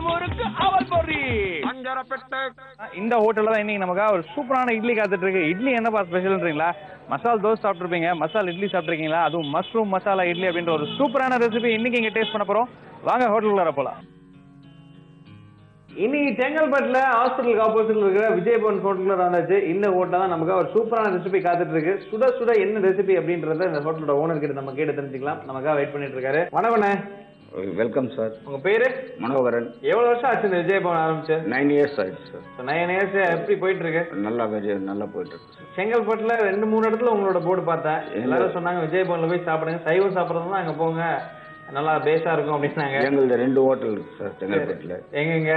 முறுக்கு அவல் பொரி அஞ்சரப்பெட்டு. இந்த ஹோட்டல்ல தான் இன்னைக்கு நமக்கு ஒரு சூப்பரான இட்லி காத்துட்டு இருக்கு. இட்லி என்னப்பா ஸ்பெஷல்ன்றீங்களா? மசால் தோசை சாப்பிட்டுருப்பீங்க, மசால் இட்லி சாப்பிட்ருக்கீங்களா? அதுவும் மஷ்ரூம் மசாலா இட்லி அப்படின்ற ஒரு சூப்பரான ரெசிபி இன்னைக்கு இங்கே டேஸ்ட் பண்ண போறோம். வாங்க ஹோட்டலுக்குள்ள போலாம். இன்னைக்கு செங்கல்பட்டுல ஹாஸ்பிட்டலுக்கு ஆப்போசிட்ல இருக்கிற விஜயபவன் ஹோட்டல்ல வந்தாச்சு. இந்த ஹோட்டல் தான் நமக்கு ஒரு சூப்பரான ரெசிபி காத்துட்டு இருக்கு. சுட சுட என்ன ரெசிபி அப்படின்றத இந்த ஹோட்டலோட ஓனர் கிட்ட நம்ம கேட்டு தெரிஞ்சுக்கலாம். நமக்காக வெயிட் பண்ணிட்டு இருக்காரு. வணக்கண்ணே. Welcome sir. உங்க பேரு? மனோகரன். எவ்வளவு வருஷம் ஆச்சு இந்த விஜயபவன் ஆரம்பிச்சு? 9 years ஆயிடுச்சு சார். 9 years எப்படி போயிட்டு இருக்கு? நல்லா போயிட்டு இருக்கு சார். செங்கல்பட்டுல 2-3 இடத்துல உங்களோட போர்டு பார்த்தேன். எல்லாரும் சொன்னாங்க விஜயபவன்ல போய் சாப்பிடுங்க, சைவம் சாப்பிடுறதுனா அங்க போங்க, நல்லா பேஸா இருக்கும் அப்படின்னாங்க. எங்களுக்கு 2 ஹோட்டல் இருக்கு சார் செங்கல்பட்டுல. எங்க?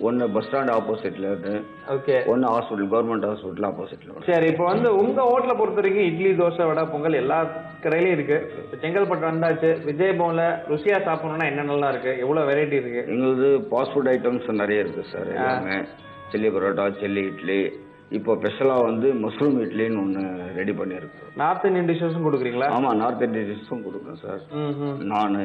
ஒன்னு பஸ் ஸ்டாண்ட் ஆப்போசிட்ல இருக்கு. ஓகே. ஒன்னு ஹாஸ்பிட்டல், கவர்மெண்ட் ஹாஸ்பிட்டல் ஆப்போசிட்ல. சரி, இப்போ உங்க ஹோட்டலை பொறுத்த வரைக்கும் இட்லி, தோசை, வடை, பொங்கல் எல்லா கடையிலயும் இருக்கு. செங்கல்பட்டு வந்தாச்சு, விஜயபவன்ல ருசியா சாப்பிடணும்னா என்னென்னலாம் இருக்கு, எவ்வளவு வெரைட்டி இருக்கு? எங்களுக்கு ஃபாஸ்ட் ஃபுட் ஐட்டம்ஸ் நிறைய இருக்கு சார். எல்லாமே சில்லி பரோட்டா, சில்லி இட்லி, இப்போ ஸ்பெஷலாக மஷ்ரூம் இட்லின்னு ஒன்று ரெடி பண்ணியிருக்கு. நார்த் இந்தியன் டிஷ்ஷஸும் கொடுக்குறீங்களா? ஆமாம், நார்த் இந்தியன் டிஷ்ஷும் கொடுக்குறேன் சார். நானு,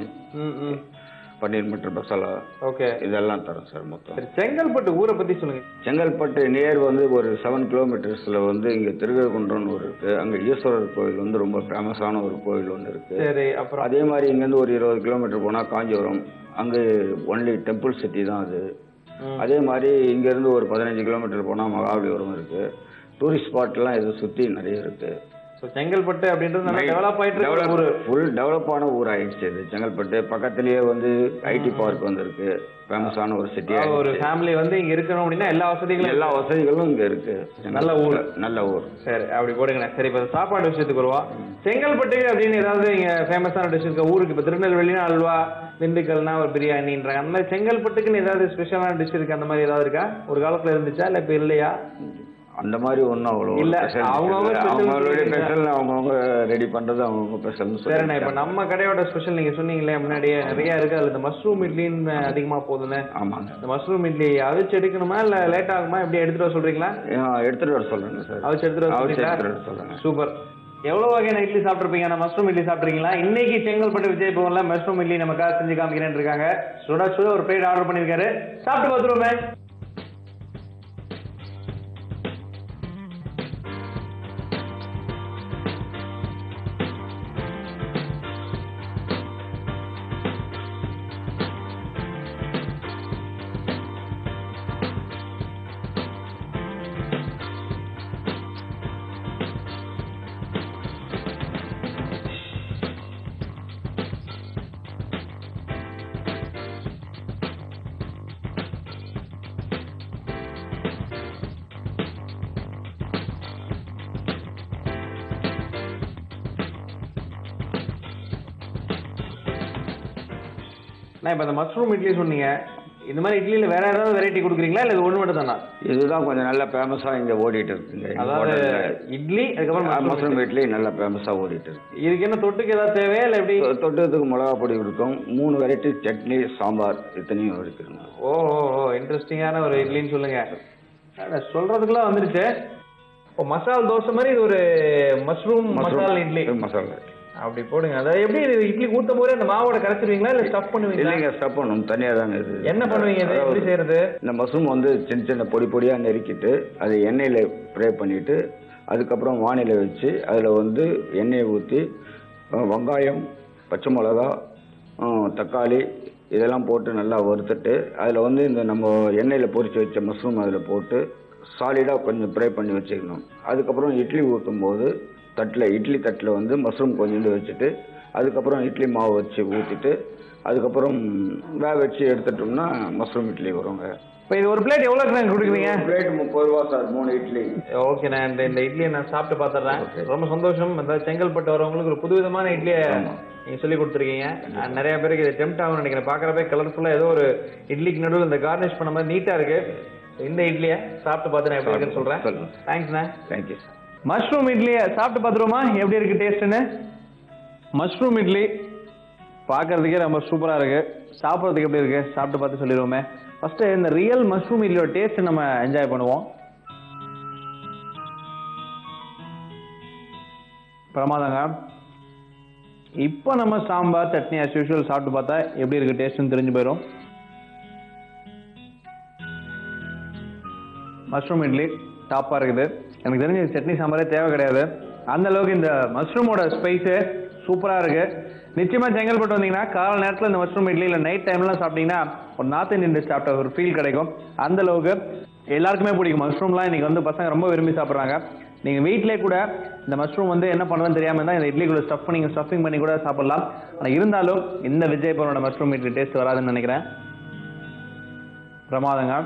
பன்னீர் மட்டர் மசாலா, ஓகே, இதெல்லாம் தரேன் சார். மொத்தம் செங்கல்பட்டு ஊரை பற்றி சொல்லுங்க. செங்கல்பட்டு நியர் ஒரு 7 kilometers இங்கே திருக்ககுன்றம்னு ஒரு இருக்கு. அங்கே ஈஸ்வரர் கோயில் ரொம்ப ஃபேமஸான ஒரு கோயில் ஒன்று இருக்கு. சரி, அப்புறம் அதே மாதிரி இங்கேருந்து ஒரு 20 kilometer போனால் காஞ்சிபுரம், அங்கே ஒன்லி டெம்பிள் சிட்டி தான் அது. அதே மாதிரி இங்கேருந்து ஒரு 15 kilometer போனால் மகாபலிபுரம் இருக்கு. டூரிஸ்ட் ஸ்பாட்லாம் இது சுற்றி நிறைய இருக்கு. செங்கல்பட்டு அப்படின்றது நல்லா டெவலப் ஆயிட்டு ஃபுல் டெவலப்பான ஊர் ஆயிடுச்சு இது செங்கல்பட்டு. பக்கத்துலயே ஐடி பார்க் இருக்கு. ஃபேமஸான ஒரு சிட்டி. ஒரு ஃபேமிலி இங்க இருக்கணும் அப்படின்னா எல்லா வசதிகளும் இங்க இருக்கு. நல்ல ஊர். சரி, அப்படி போடுங்க. சரி, இப்போ சாப்பாடு விஷயத்துக்கு வருவோம். செங்கல்பட்டு அப்படின்னு ஏதாவது இங்க ஃபேமஸான டிஷ் இருக்கா ஊருக்கு? இப்போ திருநெல்வேலினா அல்வா, திண்டுக்கல்னா ஒரு பிரியாணின்றாங்க. அந்த மாதிரி செங்கல்பட்டுக்குன்னு ஏதாவது ஸ்பெஷலான டிஷ் இருக்கு? அந்த மாதிரி ஏதாவது இருக்கா? ஒரு காலத்துல இருந்துச்சா இல்ல இப்ப இல்லையா? அந்த மாதிரி ஒன்றும் அவ்வளோ இல்ல, அவங்கவுங்க ரெடி பண்றது அவங்கவுங்க ஸ்பெஷல். சரிண்ணா, இப்போ நம்ம கடையோட ஸ்பெஷல் நீங்க சொன்னீங்களே முன்னாடியே நிறைய இருக்கு. அதுல இந்த மஷ்ரூம் இட்லின்னு அதிகமா போகுதுன்னு. ஆமாங்க. இந்த மஷ்ரூம் இட்லி அவிச்சு எடுக்கணுமா இல்ல லேட் ஆகுமா? எப்படி எடுத்துட்டு வர சொல்றீங்களா? எடுத்துட்டு வர சொல்றேங்க சார். அவிச்சு எடுத்துட்டு வர சொல்றேங்க. சூப்பர். எவ்வளவு வகையான இட்லி சாப்பிட்டுருப்பீங்க? நான் மஷ்ரூம் இட்லி சாப்பிட்றீங்களா? இன்னைக்கு செங்கல்பட்டு விஜயபவன்ல மஷ்ரூம் இட்லி நமக்காக செஞ்சு காமிக்கிறேன்னு இருக்காங்க. சுட சுட ஒரு பிளேட் ஆர்டர் பண்ணிருக்காரு. சாப்பிட்டு பார்த்துருவோமே. இப்போ இந்த மஷ்ரூம் இட்லி சொன்னீங்க. இந்த மாதிரி இட்லியில வேற ஏதாவது வெரைட்டி கொடுக்குறீங்களா இல்ல இது ஒன்று மட்டும் தானா? இதுதான் கொஞ்சம் நல்ல ஃபேமஸா இங்க ஓடிட்டு இருக்குங்க. அதாவது இட்லி, அதுக்கப்புறம் மஷ்ரூம் இட்லி நல்ல ஃபேமஸா ஓடிட்டு இருக்கு. இதுக்கு என்ன தொட்டுக்கு ஏதாவது தேவையா இல்ல எப்படி? தொட்டுக்கு மிளகா பொடி இருக்கும், 3 வெரைட்டி சட்னி, சாம்பார், இத்தனையும் இருக்குங்க. ஓ, இன்ட்ரெஸ்டிங்கான ஒரு இட்லின்னு சொல்லுங்க. சொல்றதுக்குலாம் வந்துருச்சு. இப்போ மசால் தோசை மாதிரி இது ஒரு மஷ்ரூம் மசாலா இட்லி. மசாலா அப்படி போடுங்க. அதாவது எப்படி இட்லி ஊத்தும் போதே அந்த மாவோட கரைச்சிருவீங்களா இல்ல ஸ்டஃப் பண்ணுவீங்களா? இல்லைங்க, ஸ்டஃப் பண்ணணும். தனியா தாங்க இது. என்ன பண்ணுவீங்க? இது எப்படி செய்யறது? இந்த மஷ்ரூம் சின்ன சின்ன பொடியா நெருக்கிட்டு அதை எண்ணெயில ஃப்ரை பண்ணிட்டு அதுக்கப்புறம் வானிலை வச்சு அதுல எண்ணெயை ஊற்றி வெங்காயம், பச்சை மிளகா, தக்காளி இதெல்லாம் போட்டு நல்லா வறுத்துட்டு அதில் இந்த நம்ம எண்ணெயில் பொரிச்சு வச்ச மஷ்ரூம் அதில் போட்டு சாலிடாக கொஞ்சம் ஃப்ரை பண்ணி வச்சுக்கணும். அதுக்கப்புறம் இட்லி ஊற்றும் போது இட்லி தட்டில் மஷ்ரூம் கொஞ்சோண்டு வச்சுட்டு அதுக்கப்புறம் இட்லி மாவு வச்சு ஊற்றிட்டு அதுக்கப்புறம் வேக வச்சு எடுத்துட்டோம்னா மஷ்ரூம் இட்லி வருங்க. இப்போ இது ஒரு பிளேட் எவ்வளோ கொடுக்குறீங்க? பிளேட் 30 ரூபா சார், 3 இட்லி. ஓகே, நான் இந்த இட்லியை நான் சாப்பிட்டு பார்த்துட்றேன். ரொம்ப சந்தோஷம். அதாவது செங்கல்பட்டு வரவங்களுக்கு ஒரு புதுவிதமான இட்லியை நீங்கள் சொல்லி கொடுத்துருக்கீங்க. நிறைய பேருக்கு இது டெம்ட் ஆகும்னு நினைக்கிறேன். பார்க்குறப்ப கலர்ஃபுல்லாக ஏதோ ஒரு இட்லிக்கு நடுவில் இந்த கார்னிஷ் பண்ண மாதிரி நீட்டாக இருக்கு. இந்த இட்லியை சாப்பிட்டு பார்த்து நான் எப்படி இருக்குன்னு சொல்கிறேன். தேங்க்ஸ்ண்ணா. தேங்க்யூ. மஷ்ரூம் இட்லியை சாப்பிட்டு பார்த்துருவோமா எப்படி இருக்கு டேஸ்ட்டுன்னு? மஷ்ரூம் இட்லி பார்க்கறதுக்கே ரொம்ப சூப்பராக இருக்கு. சாப்பிட்றதுக்கு எப்படி இருக்கு சாப்பிட்டு பார்த்து சொல்லிடுவோமே. ஃபர்ஸ்ட் இந்த ரியல் மஷ்ரூம் இட்லியோட டேஸ்ட் நம்ம என்ஜாய் பண்ணுவோம். பிரமாதங்க. இப்போ நம்ம சாம்பார், சட்னி as usual சாப்பிட்டு பார்த்தா எப்படி இருக்கு டேஸ்ட்னு தெரிஞ்சு போயிடும். மஷ்ரூம் இட்லி டாப்பாக இருக்குது. எனக்கு தெரிஞ்ச சட்னி சாம்பாரே தேவை கிடையாது. அந்த அளவுக்கு இந்த மஷ்ரூமோட ஸ்பைஸு சூப்பராக இருக்கு. நிச்சயமா செங்கல்பட்டு வந்தீங்கன்னா காலை நேரத்தில் இந்த மஷ்ரூம் இட்லி இல்லை நைட் டைம்லாம் சாப்பிட்டீங்கன்னா ஒரு நார்த் இந்தியன் டிஷ் சாப்பிட்ட ஒரு ஃபீல் கிடைக்கும். அந்த அளவுக்கு எல்லாருக்குமே பிடிக்கும். மஷ்ரூம்லாம் இன்னைக்கு வந்து பசங்க ரொம்ப விரும்பி சாப்பிட்றாங்க. நீங்கள் வீட்டிலே கூட இந்த மஷ்ரூம் வந்து என்ன பண்ணுறதுன்னு தெரியாமல் தான் இந்த இட்லிக்குள்ள ஸ்டஃபிங் பண்ணி கூட சாப்பிடலாம். ஆனால் இருந்தாலும் இந்த விஜய் பவனோட மஷ்ரூம் இட்லி டேஸ்ட் வராதுன்னு நினைக்கிறேன். பிரமாதங்க.